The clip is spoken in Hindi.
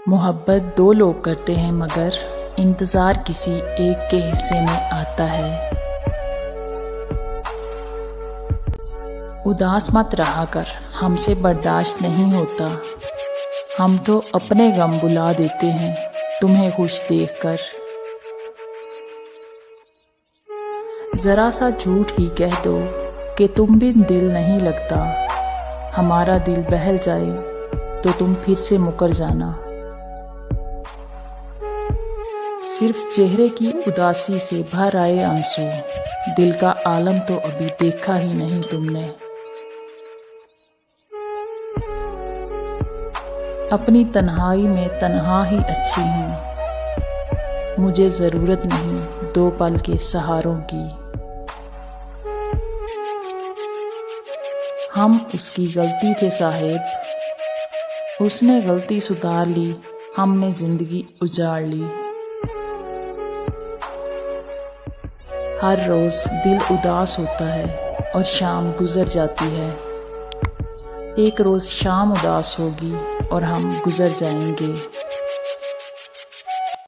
मोहब्बत दो लोग करते हैं मगर इंतज़ार किसी एक के हिस्से में आता है। उदास मत रहा कर, हमसे बर्दाश्त नहीं होता। हम तो अपने गम बुला देते हैं तुम्हें खुश देखकर। ज़रा सा झूठ ही कह दो कि तुम बिन दिल नहीं लगता। हमारा दिल बहल जाए तो तुम फिर से मुकर जाना। सिर्फ चेहरे की उदासी से भर आए आंसू, दिल का आलम तो अभी देखा ही नहीं तुमने। अपनी तन्हाई में तन्हा ही अच्छी हूँ, मुझे ज़रूरत नहीं दो पल के सहारों की। हम उसकी गलती थे साहिब, उसने गलती सुधार ली, हमने ज़िंदगी उजाड़ ली। हर रोज़ दिल उदास होता है और शाम गुज़र जाती है। एक रोज़ शाम उदास होगी और हम गुज़र जाएंगे।